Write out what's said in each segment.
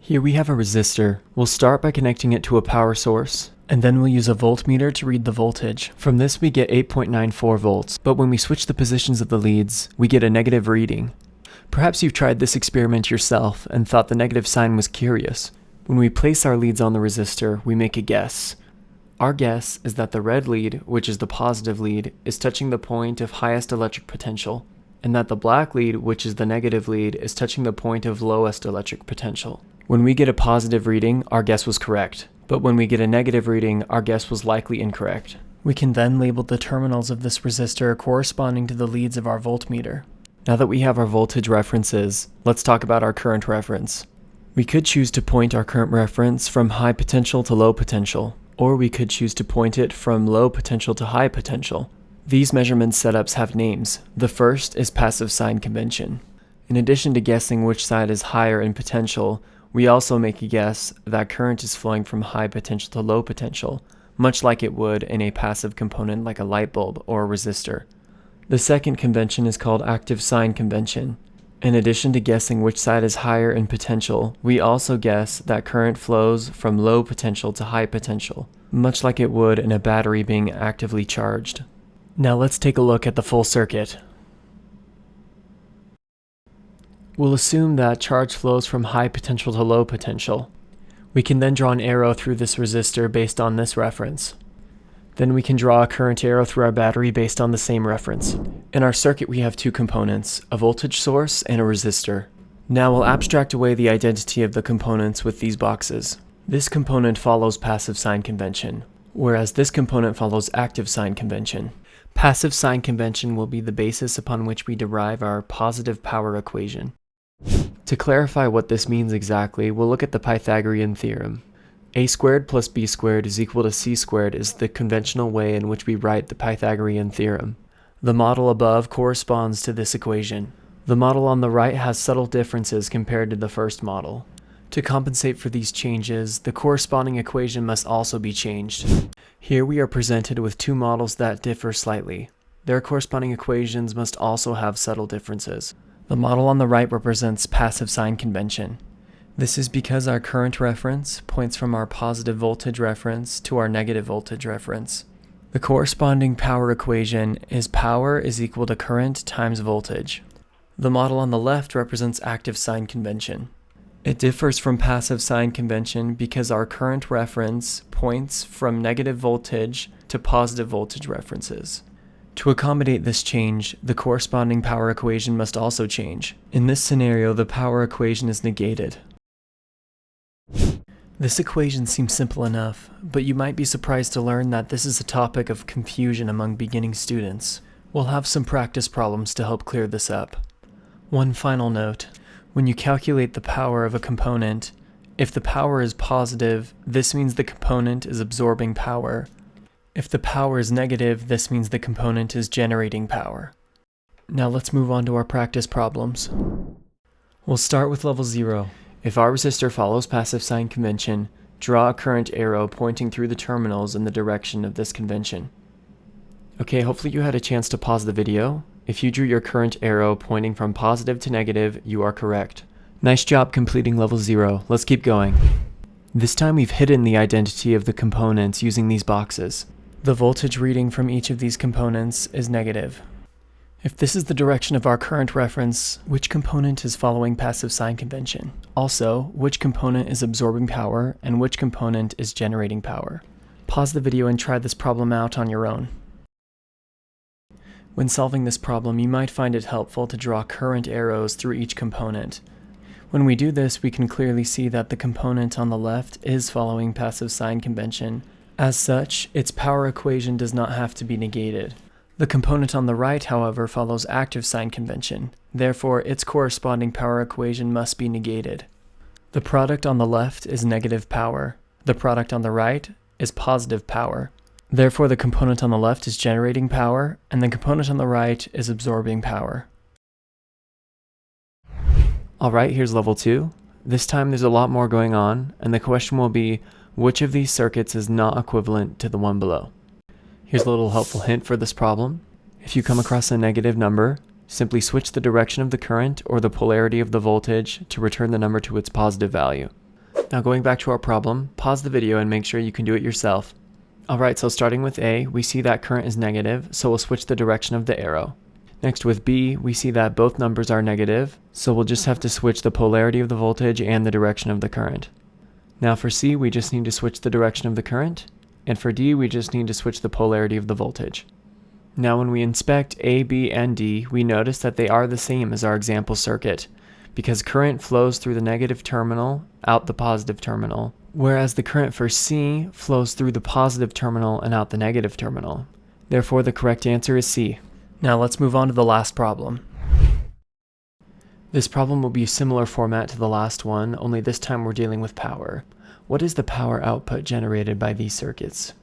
Here we have a resistor. We'll start by connecting it to a power source, and then we'll use a voltmeter to read the voltage. From this we get 8.94 volts, but when we switch the positions of the leads, we get a negative reading. Perhaps you've tried this experiment yourself and thought the negative sign was curious. When we place our leads on the resistor, we make a guess. Our guess is that the red lead, which is the positive lead, is touching the point of highest electric potential, and that the black lead, which is the negative lead, is touching the point of lowest electric potential. When we get a positive reading, our guess was correct, but when we get a negative reading, our guess was likely incorrect. We can then label the terminals of this resistor corresponding to the leads of our voltmeter. Now that we have our voltage references, let's talk about our current reference. We could choose to point our current reference from high potential to low potential, or we could choose to point it from low potential to high potential. These measurement setups have names. The first is passive sign convention. In addition to guessing which side is higher in potential, we also make a guess that current is flowing from high potential to low potential, much like it would in a passive component like a light bulb or a resistor. The second convention is called active sign convention. In addition to guessing which side is higher in potential, we also guess that current flows from low potential to high potential, much like it would in a battery being actively charged. Now let's take a look at the full circuit. We'll assume that charge flows from high potential to low potential. We can then draw an arrow through this resistor based on this reference. Then we can draw a current arrow through our battery based on the same reference. In our circuit we have two components, a voltage source and a resistor. Now we'll abstract away the identity of the components with these boxes. This component follows passive sign convention, whereas this component follows active sign convention. Passive sign convention will be the basis upon which we derive our positive power equation. To clarify what this means exactly, we'll look at the Pythagorean theorem. A squared plus b squared is equal to c squared is the conventional way in which we write the Pythagorean theorem. The model above corresponds to this equation. The model on the right has subtle differences compared to the first model. To compensate for these changes, the corresponding equation must also be changed. Here we are presented with two models that differ slightly. Their corresponding equations must also have subtle differences. The model on the right represents passive sign convention. This is because our current reference points from our positive voltage reference to our negative voltage reference. The corresponding power equation is power is equal to current times voltage. The model on the left represents active sign convention. It differs from passive sign convention because our current reference points from negative voltage to positive voltage references. To accommodate this change, the corresponding power equation must also change. In this scenario, the power equation is negated. This equation seems simple enough, but you might be surprised to learn that this is a topic of confusion among beginning students. We'll have some practice problems to help clear this up. One final note. When you calculate the power of a component, if the power is positive, this means the component is absorbing power. If the power is negative, this means the component is generating power. Now let's move on to our practice problems. We'll start with level 0. If our resistor follows passive sign convention, draw a current arrow pointing through the terminals in the direction of this convention. Okay, hopefully you had a chance to pause the video. If you drew your current arrow pointing from positive to negative, you are correct. Nice job completing level 0. Let's keep going. This time we've hidden the identity of the components using these boxes. The voltage reading from each of these components is negative. If this is the direction of our current reference, which component is following passive sign convention? Also, which component is absorbing power and which component is generating power? Pause the video and try this problem out on your own. When solving this problem, you might find it helpful to draw current arrows through each component. When we do this, we can clearly see that the component on the left is following passive sign convention. As such, its power equation does not have to be negated. The component on the right, however, follows active sign convention. Therefore, its corresponding power equation must be negated. The product on the left is negative power. The product on the right is positive power. Therefore, the component on the left is generating power, and the component on the right is absorbing power. Alright, here's level 2. This time there's a lot more going on, and the question will be, which of these circuits is not equivalent to the one below? Here's a little helpful hint for this problem. If you come across a negative number, simply switch the direction of the current or the polarity of the voltage to return the number to its positive value. Now going back to our problem, pause the video and make sure you can do it yourself. Alright, so starting with A, we see that current is negative, so we'll switch the direction of the arrow. Next with B, we see that both numbers are negative, so we'll just have to switch the polarity of the voltage and the direction of the current. Now for C, we just need to switch the direction of the current, and for D, we just need to switch the polarity of the voltage. Now when we inspect A, B, and D, we notice that they are the same as our example circuit, because current flows through the negative terminal out the positive terminal, whereas the current for C flows through the positive terminal and out the negative terminal. Therefore, the correct answer is C. Now let's move on to the last problem. This problem will be a similar format to the last one, only this time we're dealing with power. What is the power output generated by these circuits?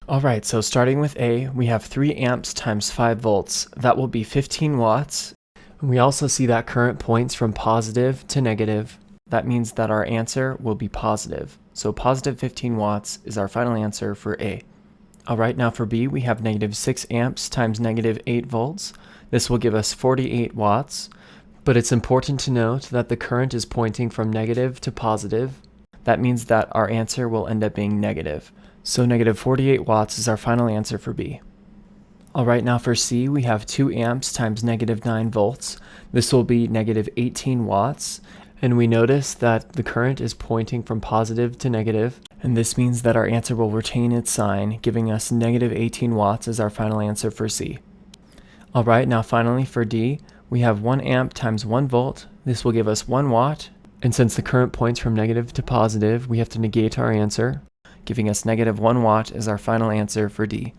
Alright, so starting with A, we have 3 amps times 5 volts. That will be 15 watts. We also see that current points from positive to negative. That means that our answer will be positive. So positive 15 watts is our final answer for A. Alright, now for B, we have negative 6 amps times negative 8 volts. This will give us 48 watts. But it's important to note that the current is pointing from negative to positive. That means that our answer will end up being negative. So negative 48 watts is our final answer for B. Alright, now for C, we have 2 amps times negative 9 volts. This will be negative 18 watts. And we notice that the current is pointing from positive to negative. And this means that our answer will retain its sign, giving us negative 18 watts as our final answer for C. Alright, now finally for D, we have 1 amp times 1 volt. This will give us 1 watt. And since the current points from negative to positive, we have to negate our answer, giving us negative 1 watt as our final answer for D.